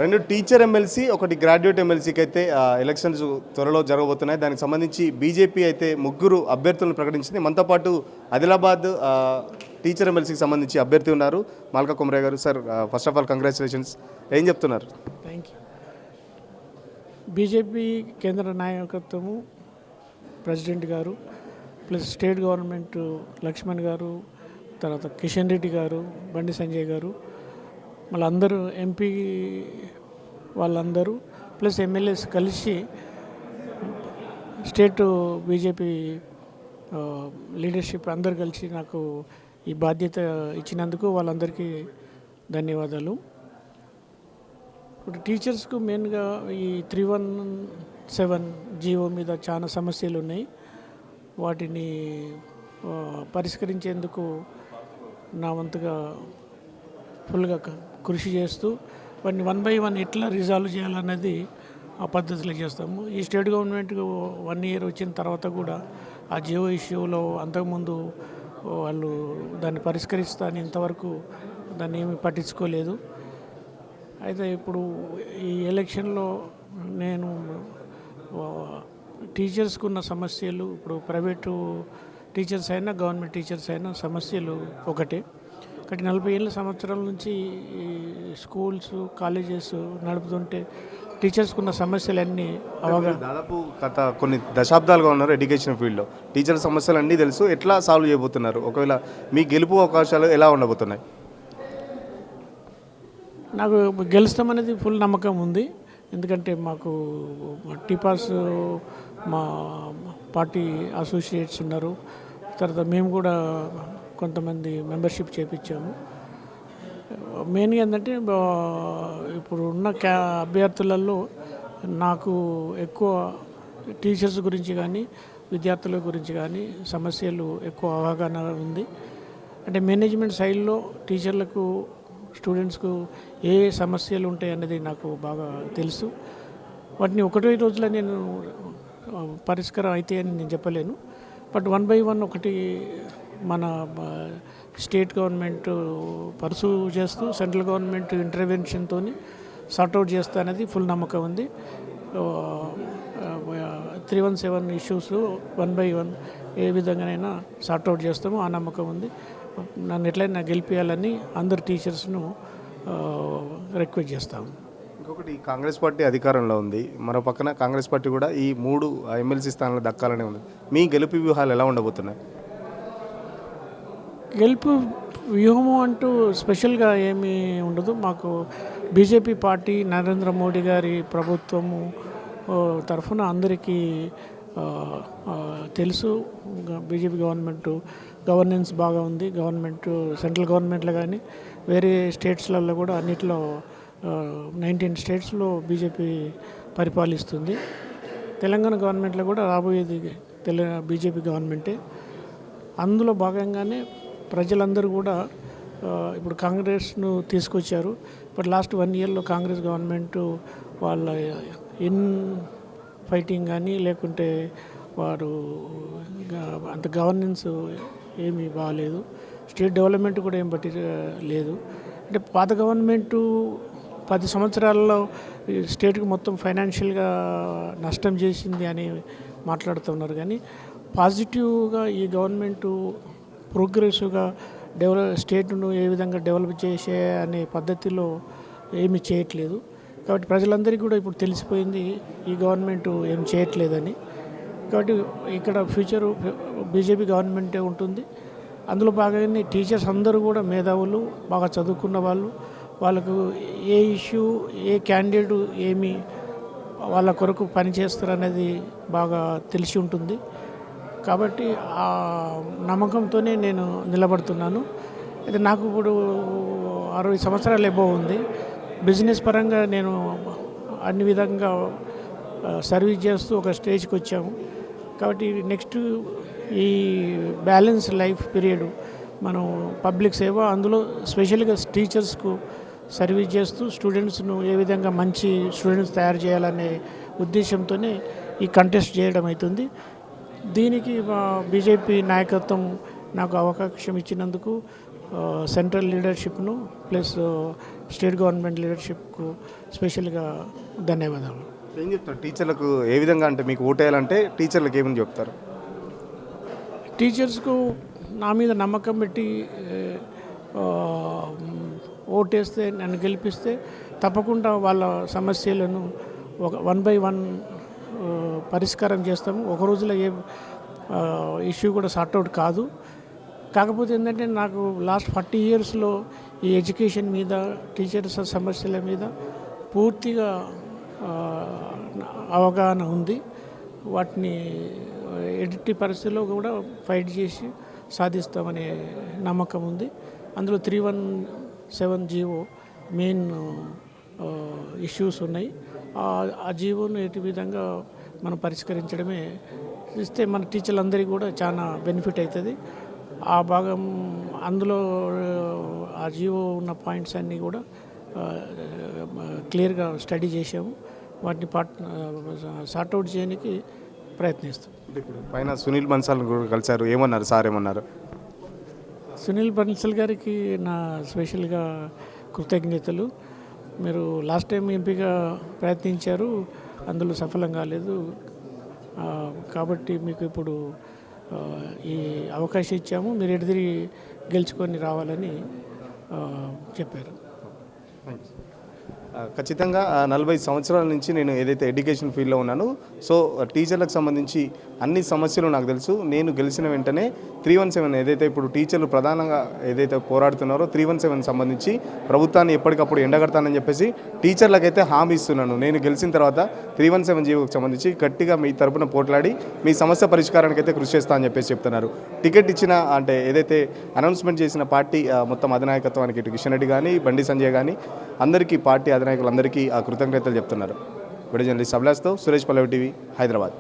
రెండు teacher MLC ఒకటి graduate ఎమ్మెల్సీకి అయితే ఎలక్షన్స్ త్వరలో జరగబోతున్నాయి. దానికి సంబంధించి బీజేపీ అయితే ముగ్గురు అభ్యర్థులను ప్రకటించింది. మనతో పాటు ఆదిలాబాద్ టీచర్ ఎమ్మెల్సీకి సంబంధించి అభ్యర్థి ఉన్నారు మాల్కా కుమరయ్య గారు. Sir, first of all congratulations. ఏం చెప్తున్నారు? Thank you. బీజేపీ కేంద్ర నాయకత్వము ప్రెసిడెంట్ గారు ప్లస్ స్టేట్ గవర్నమెంట్ లక్ష్మణ్ గారు, తర్వాత కిషన్ రెడ్డి గారు, బండి సంజయ్ గారు, మళ్ళీ అందరూ ఎంపీ వాళ్ళందరూ ప్లస్ ఎమ్మెల్యేస్ కలిసి స్టేట్ బీజేపీ లీడర్షిప్ అందరు కలిసి నాకు ఈ బాధ్యత ఇచ్చినందుకు వాళ్ళందరికీ ధన్యవాదాలు. ఇప్పుడు టీచర్స్కు మెయిన్గా ఈ 317 జీవో మీద చాలా సమస్యలు ఉన్నాయి. వాటిని పరిష్కరించేందుకు నా వంతుగా ఫుల్గా కృషి చేస్తూ వాటిని 1 by 1 ఎట్లా రిజాల్వ్ చేయాలన్నది ఆ పద్ధతిలో చేస్తాము. ఈ స్టేట్ గవర్నమెంట్ 1 year వచ్చిన తర్వాత కూడా ఆ జియో ఇష్యూలో అంతకుముందు వాళ్ళు దాన్ని పరిష్కరిస్తాను ఇంతవరకు దాన్ని ఏమీ పట్టించుకోలేదు. అయితే ఇప్పుడు ఈ ఎలక్షన్లో నేను టీచర్స్కు ఉన్న సమస్యలు, ఇప్పుడు ప్రైవేటు టీచర్స్ అయినా గవర్నమెంట్ టీచర్స్ అయినా సమస్యలు ఒకటే. 40 సంవత్సరాల నుంచి స్కూల్స్ కాలేజెస్ నడుపుతుంటే టీచర్స్కు ఉన్న సమస్యలన్నీ అవగాహన. దాదాపు గత కొన్ని దశాబ్దాలుగా ఉన్నారు ఎడ్యుకేషన్ ఫీల్డ్లో. టీచర్ సమస్యలు అన్నీ తెలుసు. ఎట్లా సాల్వ్ చేయబోతున్నారు? ఒకవేళ మీ గెలుపు అవకాశాలు ఎలా ఉండబోతున్నాయి? నాకు గెలుస్తామనేది ఫుల్ నమ్మకం ఉంది. ఎందుకంటే మాకు టీపాస్ మా పార్టీ అసోసియేట్స్ ఉన్నారు. తర్వాత మేము కూడా కొంతమంది మెంబర్షిప్ చేయించాము. మెయిన్గా ఏంటంటే ఇప్పుడు ఉన్న అభ్యర్థులలో నాకు ఎక్కువ టీచర్స్ గురించి కానీ విద్యార్థుల గురించి కానీ సమస్యలు ఎక్కువ అవగాహన ఉంది. అంటే మేనేజ్మెంట్ సైడ్లో టీచర్లకు స్టూడెంట్స్కు ఏ సమస్యలు ఉంటాయి అన్నది నాకు బాగా తెలుసు. వాటిని ఒకటే రోజులో నేను పరిష్కారం అయితే అని నేను చెప్పలేను. బట్ 1 by 1 ఒకటి మన స్టేట్ గవర్నమెంట్ పర్సూ చేస్తూ సెంట్రల్ గవర్నమెంట్ ఇంటర్వెన్షన్తో సార్ట్అవుట్ చేస్తా అనేది ఫుల్ నమ్మకం ఉంది. 317 ఇష్యూస్ 1 by 1 ఏ విధంగానైనా సార్ట్అవుట్ చేస్తామో ఆ నమ్మకం ఉంది. నన్ను ఎట్లయినా గెలిపించాలని అందరు టీచర్స్ను రిక్వెస్ట్ చేస్తాము. ఇంకొకటి, కాంగ్రెస్ పార్టీ అధికారంలో ఉంది, మరో పక్కన కాంగ్రెస్ పార్టీ కూడా ఈ 3 ఎమ్మెల్సీ స్థానాలు దక్కాలనే ఉంది. మీ గెలుపు వ్యూహాలు ఎలా ఉండబోతున్నాయి? గెలుపు వ్యూహము అంటూ స్పెషల్గా ఏమీ ఉండదు. మాకు బీజేపీ పార్టీ నరేంద్ర మోడీ గారి ప్రభుత్వము తరఫున అందరికీ తెలుసు. బీజేపీ గవర్నెన్స్ బాగా ఉంది. సెంట్రల్ గవర్నమెంట్లో కానీ వేరే స్టేట్స్లలో కూడా అన్నిట్లో 19 స్టేట్స్లో బీజేపీ పరిపాలిస్తుంది. తెలంగాణ గవర్నమెంట్లో కూడా రాబోయేది బీజేపీ గవర్నమెంటే. అందులో భాగంగానే ప్రజలందరూ కూడా ఇప్పుడు కాంగ్రెస్ను తీసుకొచ్చారు. బట్ లాస్ట్ 1 yearలో కాంగ్రెస్ గవర్నమెంట్ వాళ్ళ ఫైటింగ్ కానీ లేకుంటే వారు అంత గవర్నెన్స్ ఏమీ బాగాలేదు. స్టేట్ డెవలప్మెంట్ కూడా ఏం బట్టి లేదు. అంటే పాత గవర్నమెంటు 10 సంవత్సరాల్లో స్టేట్కి మొత్తం ఫైనాన్షియల్గా నష్టం చేసింది అని మాట్లాడుతున్నారు. కానీ పాజిటివ్గా ఈ గవర్నమెంటు ప్రోగ్రెసివ్గా స్టేట్ను ఏ విధంగా డెవలప్ చేసే అనే పద్ధతిలో ఏమీ చేయట్లేదు. కాబట్టి ప్రజలందరికీ కూడా ఇప్పుడు తెలిసిపోయింది ఈ గవర్నమెంట్ ఏం చేయట్లేదని. కాబట్టి ఇక్కడ ఫ్యూచరు బీజేపీ గవర్నమెంటే ఉంటుంది. అందులో భాగంగానే టీచర్స్ అందరూ కూడా మేధావులు, బాగా చదువుకున్న వాళ్ళకు ఏ ఇష్యూ ఏ క్యాండిడేట్ ఏమి వాళ్ళ కొరకు పనిచేస్తారనేది బాగా తెలిసి ఉంటుంది. కాబట్టి ఆ నమ్మకంతోనే నేను నిలబడుతున్నాను. అయితే నాకు ఇప్పుడు 60 సంవత్సరాలు ఎబో ఉంది. బిజినెస్ పరంగా నేను అన్ని విధంగా సర్వీస్ చేస్తూ ఒక స్టేజ్కి వచ్చాము. కాబట్టి నెక్స్ట్ ఈ బ్యాలెన్స్ లైఫ్ పీరియడ్ మనం పబ్లిక్ సేవ, అందులో స్పెషల్గా టీచర్స్కు సర్వీస్ చేస్తూ స్టూడెంట్స్ను ఏ విధంగా మంచి స్టూడెంట్స్ తయారు చేయాలనే ఉద్దేశంతోనే ఈ కంటెస్ట్ చేయడం అవుతుంది. దీనికి మా బీజేపీ నాయకత్వం నాకు అవకాశం ఇచ్చినందుకు సెంట్రల్ లీడర్షిప్ను ప్లస్ స్టేట్ గవర్నమెంట్ లీడర్షిప్కు స్పెషల్గా ధన్యవాదాలు. ఏం చెప్తారు టీచర్లకు ఏ విధంగా అంటే మీకు ఓటేయాలంటే టీచర్లకు ఏమని చెప్తారు? టీచర్స్కు నా మీద నమ్మకం పెట్టి ఆ, ఓటేస్తే నన్ను గెలిపిస్తే తప్పకుండా వాళ్ళ సమస్యలను ఒక 1 by 1 పరిష్కారం చేస్తాము. ఒక రోజులో ఏ ఇష్యూ కూడా సార్ట్అవుట్ కాదు. కాకపోతే ఏంటంటే నాకు లాస్ట్ 40 ఇయర్స్లో ఈ ఎడ్యుకేషన్ మీద టీచర్స్ సమస్యల మీద పూర్తిగా అవగాహన ఉంది. వాటిని ఎట్టి పరిస్థితుల్లో కూడా ఫైట్ చేసి సాధిస్తామనే నమ్మకం ఉంది. అందులో 317 జీవో మెయిన్ ఇష్యూస్ ఉన్నాయి. ఆ జీవోను ఎటు విధంగా మనం పరిష్కరించడమే ఇస్తే మన టీచర్లందరికీ కూడా చాలా బెనిఫిట్ అవుతుంది. ఆ భాగం అందులో ఆ జీవో ఉన్న పాయింట్స్ అన్నీ కూడా క్లియర్గా స్టడీ చేసాము. వాటిని సార్ట్అవుట్ చేయడానికి ప్రయత్నిస్తాం. ఇప్పుడు పైన సునీల్ బన్సాల్ కూడా కలిశారు, ఏమన్నారు సార్? ఏమన్నారు? సునీల్ బన్సల్ గారికి నా స్పెషల్గా కృతజ్ఞతలు. మీరు లాస్ట్ టైం ఎంపీగా ప్రయత్నించారు, అందులో సఫలం కాలేదు. కాబట్టి మీకు ఇప్పుడు ఈ అవకాశం ఇచ్చాము, మీరు ఎదురు గెలుచుకొని రావాలని చెప్పారు. ఖచ్చితంగా 40 సంవత్సరాల నుంచి నేను ఏదైతే ఎడ్యుకేషన్ ఫీల్డ్లో ఉన్నానో, సో టీచర్లకు సంబంధించి అన్ని సమస్యలు నాకు తెలుసు. నేను గెలిచిన వెంటనే 317 ఏదైతే ఇప్పుడు టీచర్లు ప్రధానంగా ఏదైతే పోరాడుతున్నారో 317 సంబంధించి ప్రభుత్వాన్ని ఎప్పటికప్పుడు ఎండగడతానని చెప్పేసి టీచర్లకైతే హామీ ఇస్తున్నాను. నేను గెలిచిన తర్వాత 317 జీవోకి సంబంధించి గట్టిగా మీ తరపున పోట్లాడి మీ సమస్య పరిష్కారానికి అయితే కృషి చేస్తా అని చెప్పేసి చెప్తున్నారు. టికెట్ ఇచ్చిన అంటే ఏదైతే అనౌన్స్మెంట్ చేసిన పార్టీ మొత్తం అధినాయకత్వానికి ఇటు కిషన్ రెడ్డి కానీ బండి సంజయ్ కానీ అందరికీ పార్టీ అధినాయకులందరికీ ఆ కృతజ్ఞతలు చెప్తున్నారు. వీడియో జర్నలిస్ట్ అభిలాష్తో సురేష్ పల్లవి టీవీ, హైదరాబాద్.